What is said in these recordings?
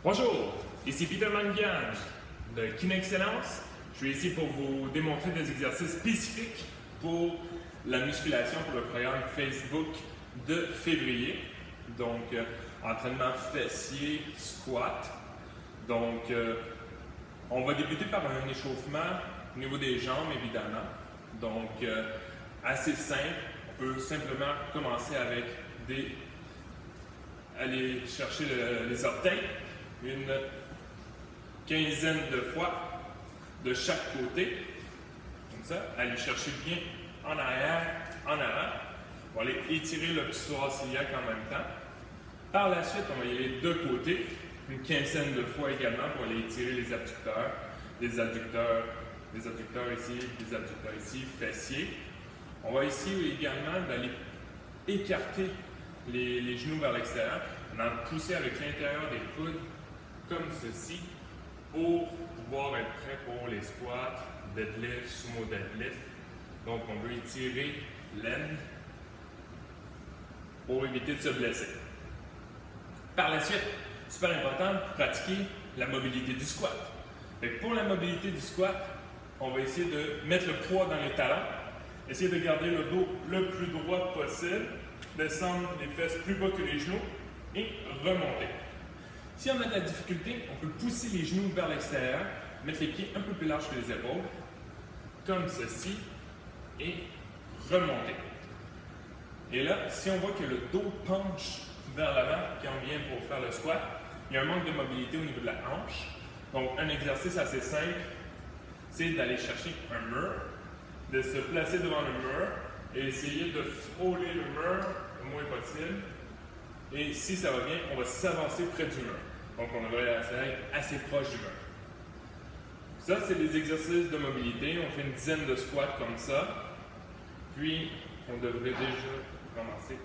Bonjour, ici Peter Mangan de Kinexcellence. Je suis ici pour vous démontrer des exercices spécifiques pour la musculation pour le programme Facebook de février. Donc, entraînement fessier, squat. Donc, on va débuter par un échauffement au niveau des jambes, évidemment. Donc, assez simple. On peut simplement commencer avec aller chercher les orteils, une quinzaine de fois de chaque côté, comme ça, aller chercher bien en arrière, en avant. On va aller étirer le psoas iliaque en même temps. Par la suite, on va y aller de côté, une quinzaine de fois également pour aller étirer les adducteurs ici, fessiers. On va essayer également d'aller écarter les genoux vers l'extérieur, en pousser avec l'intérieur des coudes, comme ceci, pour pouvoir être prêt pour les squats, deadlift, sumo deadlift. Donc, on veut étirer l'aine pour éviter de se blesser. Par la suite, super important, pratiquer la mobilité du squat. Pour la mobilité du squat, on va essayer de mettre le poids dans les talons, essayer de garder le dos le plus droit possible, descendre les fesses plus bas que les genoux et remonter. Si on a de la difficulté, on peut pousser les genoux vers l'extérieur, mettre les pieds un peu plus larges que les épaules, comme ceci, et remonter. Et là, si on voit que le dos penche vers l'avant quand on vient pour faire le squat, il y a un manque de mobilité au niveau de la hanche. Donc, un exercice assez simple, c'est d'aller chercher un mur, de se placer devant le mur et essayer de frôler le mur le moins possible. Et si ça va bien, on va s'avancer près du mur. Donc, on devrait être assez proche du mur. Ça, c'est des exercices de mobilité. On fait une dizaine de squats comme ça. Puis, on devrait déjà commencer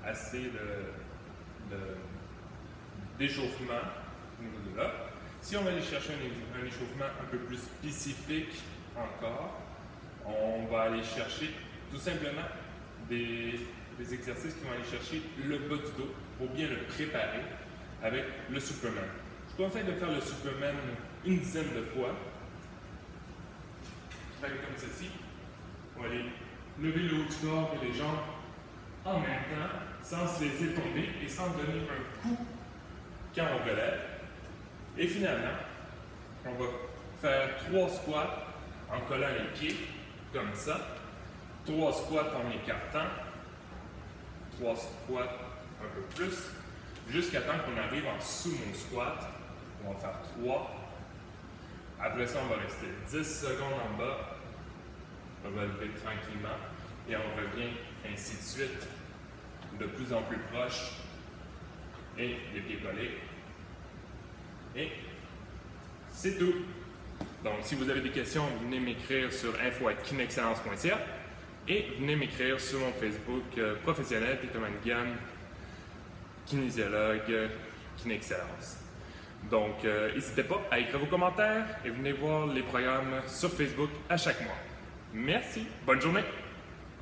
assez d'échauffement au niveau de là. Si on va aller chercher un échauffement un peu plus spécifique encore, on va aller chercher tout simplement des exercices qui vont aller chercher le bas du dos pour bien le préparer avec le Superman. Je vous conseille de faire le Superman une dizaine de fois. Comme ceci. On va aller lever le haut du corps et les jambes en même temps, sans se laisser tomber et sans donner un coup quand on relève. Et finalement, on va faire 3 squats en collant les pieds, comme ça. 3 squats en écartant. 3 squats un peu plus, jusqu'à temps qu'on arrive en sumo squat. On va faire 3. Après ça, on va rester 10 secondes en bas. On va lever tranquillement et on revient ainsi de suite, de plus en plus proche. Et les pieds collés. Et c'est tout. Donc, si vous avez des questions, venez m'écrire sur info@kinexcellence.ca et venez m'écrire sur mon Facebook professionnel, Peter Mangan, kinésiologue, Kinexcellence. Donc, n'hésitez pas à écrire vos commentaires et venez voir les programmes sur Facebook à chaque mois. Merci, bonne journée!